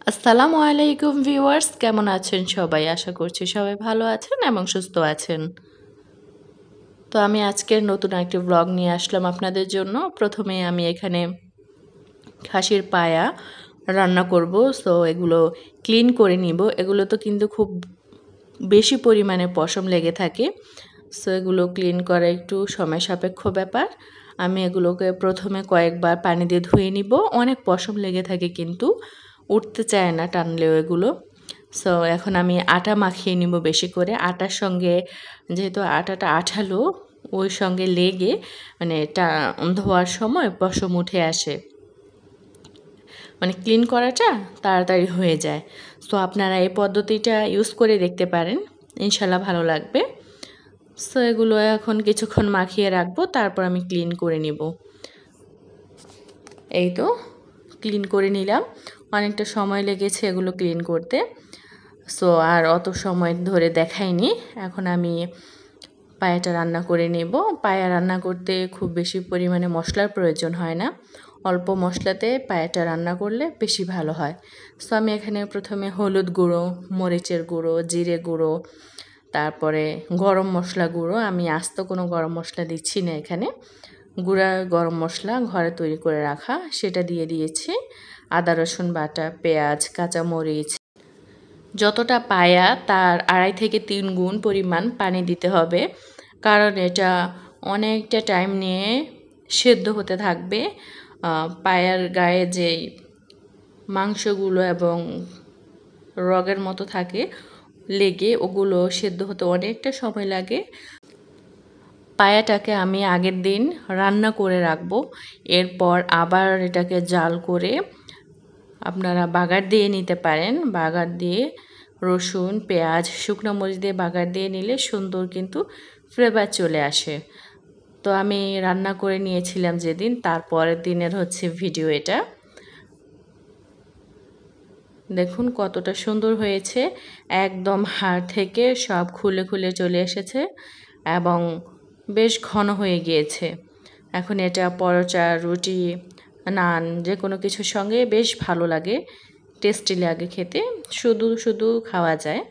আসসালামু আলাইকুম ভিউয়ার্স, কেমন আছেন সবাই? আশা করছি সবাই ভালো আছেন এবং সুস্থ আছেন। তো আমি আজকের নতুন একটি ব্লগ নিয়ে আসলাম আপনাদের জন্য। প্রথমে আমি এখানে খাসির পায়া রান্না করব। সো এগুলো ক্লিন করে নিব। এগুলো তো কিন্তু খুব বেশি পরিমাণে পশম লেগে থাকে। সো এগুলো ক্লিন করা একটু সময় সাপেক্ষ ব্যাপার। আমি এগুলোকে প্রথমে কয়েকবার পানি দিয়ে ধুয়ে নিব। অনেক পশম লেগে থাকে কিন্তু উঠতে চায় না টানলেও এগুলো। সো এখন আমি আটা মাখিয়ে নিব বেশি করে। আটার সঙ্গে যেহেতু আটাটা আঠালো, ওই সঙ্গে লেগে মানে ধোয়ার সময় পশম উঠে আসে। মানে ক্লিন করাটা তাড়াতাড়ি হয়ে যায়। সো আপনারা এই পদ্ধতিটা ইউজ করে দেখতে পারেন। ইনশাল্লাহ ভালো লাগবে। সো এগুলো এখন কিছুক্ষণ মাখিয়ে রাখবো, তারপর আমি ক্লিন করে নিব। এই তো ক্লিন করে নিলাম। অনেকটা সময় লেগেছে এগুলো ক্লিন করতে। সো আর অত সময় ধরে দেখাইনি। এখন আমি পায়াটা রান্না করে নেব। পায়া রান্না করতে খুব বেশি পরিমাণে মশলার প্রয়োজন হয় না। অল্প মশলাতে পায়াটা রান্না করলে বেশি ভালো হয়। সো আমি এখানে প্রথমে হলুদ গুঁড়ো, মরিচের গুঁড়ো, জিরে গুঁড়ো, তারপরে গরম মশলা গুঁড়ো, আমি আস্ত কোনো গরম মশলা দিচ্ছি না এখানে। গুঁড়া গরম মশলা ঘরে তৈরি করে রাখা সেটা দিয়ে দিয়েছি। আদা রসুন বাটা, পেঁয়াজ, কাঁচামরিচ, যতটা পায়া তার 2.5 থেকে 3 গুণ পরিমাণ পানি দিতে হবে। কারণ এটা অনেকটা টাইম নিয়ে সেদ্ধ হতে থাকবে। পায়ার গায়ে যেই মাংসগুলো এবং রগের মতো থাকে লেগে, ওগুলো সেদ্ধ হতে অনেকটা সময় লাগে। পায়াটাকে আমি আগের দিন রান্না করে রাখবো। এরপর আবার এটাকে জাল করে আপনারা বাগার দিয়ে নিতে পারেন। বাগার দিয়ে রসুন, পেঁয়াজ, শুকনো মরিচ দিয়ে বাগার দিয়ে নিলে সুন্দর কিন্তু ফ্লেভার চলে আসে। তো আমি রান্না করে নিয়েছিলাম যেদিন, তারপরের দিনের হচ্ছে ভিডিও এটা। দেখুন কতটা সুন্দর হয়েছে। একদম হাড় থেকে সব খুলে খুলে চলে এসেছে এবং বেশ ঘন হয়ে গিয়েছে। এখন এটা পরোটা, রুটি, নান যে কোনো কিছুর সঙ্গে বেশ ভালো লাগে, টেস্টি লাগে খেতে। শুধু শুধু খাওয়া যায়,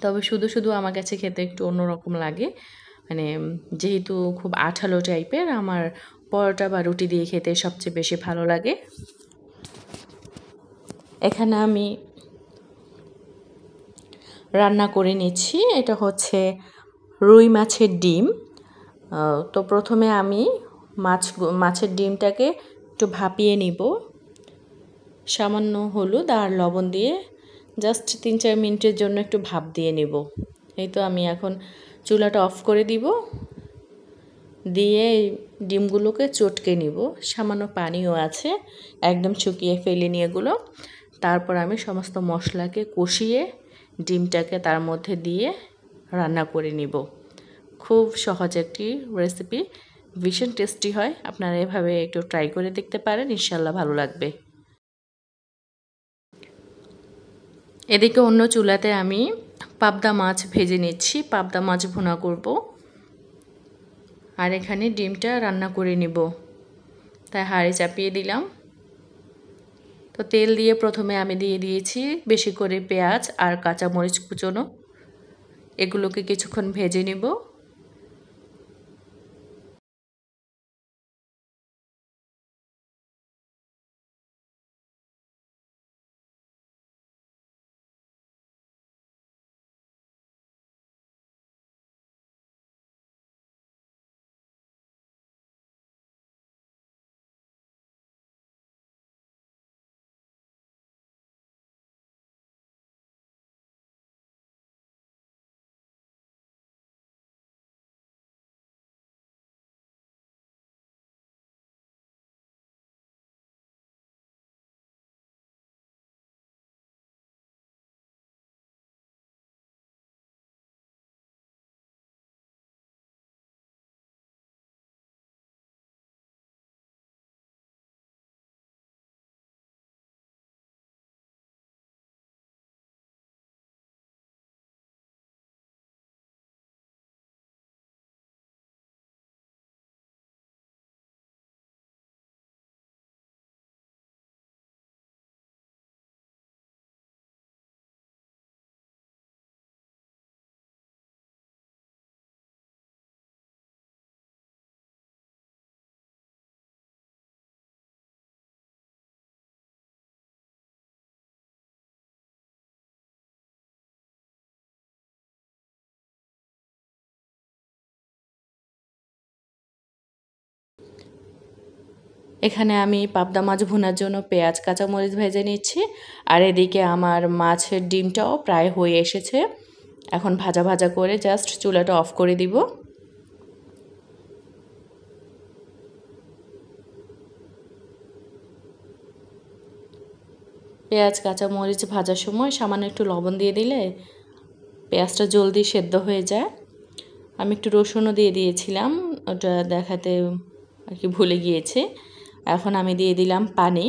তবে শুধু শুধু আমার কাছে খেতে একটু অন্যরকম লাগে। মানে যেহেতু খুব আঠালো টাইপের, আমার পরোটা বা রুটি দিয়ে খেতে সবচেয়ে বেশি ভালো লাগে। এখানে আমি রান্না করে নিচ্ছি, এটা হচ্ছে রুই মাছের ডিম। তো প্রথমে আমি মাছের ডিমটাকে একটু ভাপিয়ে নিব সামান্য হলুদ আর লবণ দিয়ে। জাস্ট 3-4 মিনিটের জন্য একটু ভাপ দিয়ে নেব। এই তো আমি এখন চুলাটা অফ করে দিব, দিয়ে ডিমগুলোকে চটকে নিব। সামান্য পানিও আছে, একদম শুকিয়ে ফেলিনি এগুলো। তারপর আমি সমস্ত মশলাকে কষিয়ে ডিমটাকে তার মধ্যে দিয়ে রান্না করে নিব। খুব সহজ একটি রেসিপি, ভীষণ টেস্টি হয়। আপনারা এভাবে একটু ট্রাই করে দেখতে পারেন, ইনশাল্লাহ ভালো লাগবে। এদিকে অন্য চুলাতে আমি পাবদা মাছ ভেজে নিচ্ছি, পাবদা মাছ ভুনা করব। আর এখানে ডিমটা রান্না করে নিব, তাই হাঁড়ি চাপিয়ে দিলাম। তো তেল দিয়ে প্রথমে আমি দিয়ে দিয়েছি বেশি করে পেঁয়াজ আর কাঁচামরিচ কুচোনো। এগুলোকে কিছুক্ষণ ভেজে নিব। এখানে আমি পাবদা মাছ ভুনার জন্য পেঁয়াজ কাঁচামরিচ ভেজে নিচ্ছি। আর এদিকে আমার মাছের ডিমটাও প্রায় হয়ে এসেছে। এখন ভাজা ভাজা করে জাস্ট চুলাটা অফ করে দিব। পেঁয়াজ কাঁচামরিচ ভাজার সময় সামান্য একটু লবণ দিয়ে দিলে পেঁয়াজটা জলদি সেদ্ধ হয়ে যায়। আমি একটু রসুনও দিয়ে দিয়েছিলাম, ওটা দেখাতে আর কি ভুলে গিয়েছি। এখন আমি দিয়ে দিলাম পানি।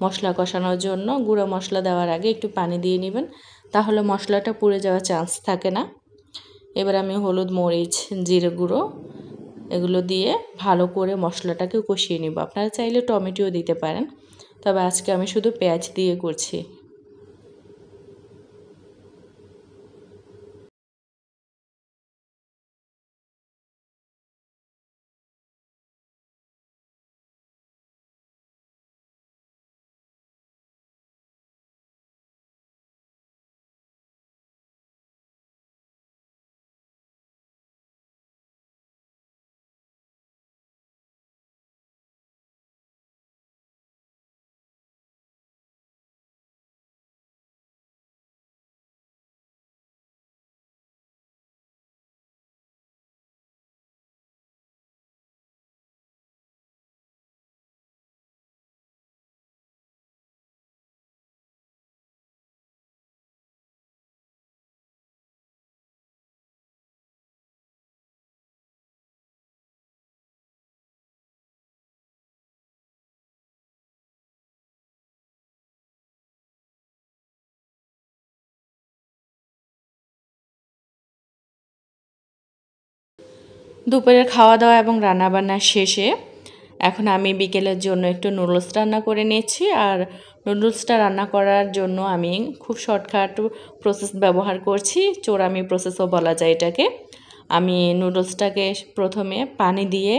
মশলা কষানোর জন্য গুঁড়ো মশলা দেওয়ার আগে একটু পানি দিয়ে নেবেন, তাহলে মশলাটা পুড়ে যাওয়ার চান্স থাকে না। এবার আমি হলুদ, মরিচ, জিরে গুঁড়ো এগুলো দিয়ে ভালো করে মশলাটাকে কষিয়ে নেব। আপনারা চাইলে টমেটোও দিতে পারেন, তবে আজকে আমি শুধু পেঁয়াজ দিয়ে করছি। দুপুরের খাওয়া দাওয়া এবং রান্নাবান্না শেষে এখন আমি বিকেলের জন্য একটু নুডলস রান্না করে নিয়েছি। আর নুডলসটা রান্না করার জন্য আমি খুব শর্টকাট প্রসেস ব্যবহার করছি, চোরামি প্রসেসও বলা যায় এটাকে। আমি নুডলসটাকে প্রথমে পানি দিয়ে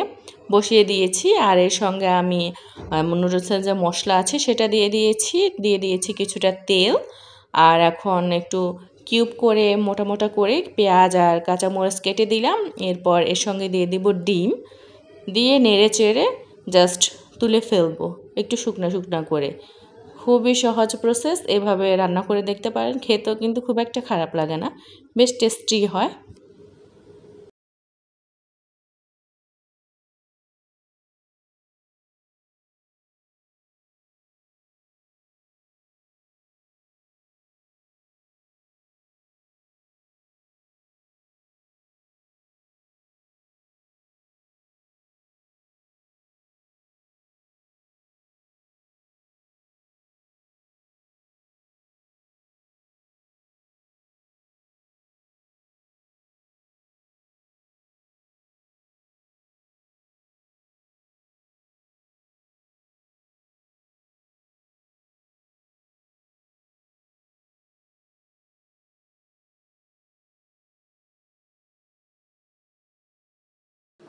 বসিয়ে দিয়েছি, আর এর সঙ্গে আমি নুডলসের যে মশলা আছে সেটা দিয়ে দিয়েছি কিছুটা তেল। আর এখন একটু কিউব করে মোটা মোটা করে পেঁয়াজ আর কাঁচামরিচ কেটে দিলাম। এরপর এর সঙ্গে দিয়ে দিব ডিম, দিয়ে নেড়ে চেড়ে জাস্ট তুলে ফেলবো একটু শুকনা শুকনা করে। খুবই সহজ প্রসেস, এভাবে রান্না করে দেখতে পারেন। খেতেও কিন্তু খুব একটা খারাপ লাগে না, বেশ টেস্টি হয়।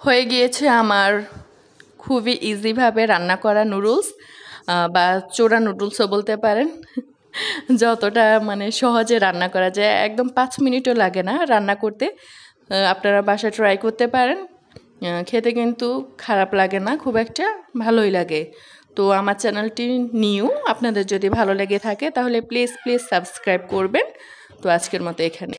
হয়ে গিয়েছে আমার খুবই ইজিভাবে রান্না করা নুডলস, বা চোরা নুডলসও বলতে পারেন। যতটা মানে সহজে রান্না করা যায়, একদম 5 মিনিটও লাগে না রান্না করতে। আপনারা বাসায় ট্রাই করতে পারেন। খেতে কিন্তু খারাপ লাগে না খুব একটা, ভালোই লাগে। তো আমার চ্যানেলটি নিউ, আপনাদের যদি ভালো লেগে থাকে তাহলে প্লিজ প্লিজ সাবস্ক্রাইব করবেন। তো আজকের মতো এখানে।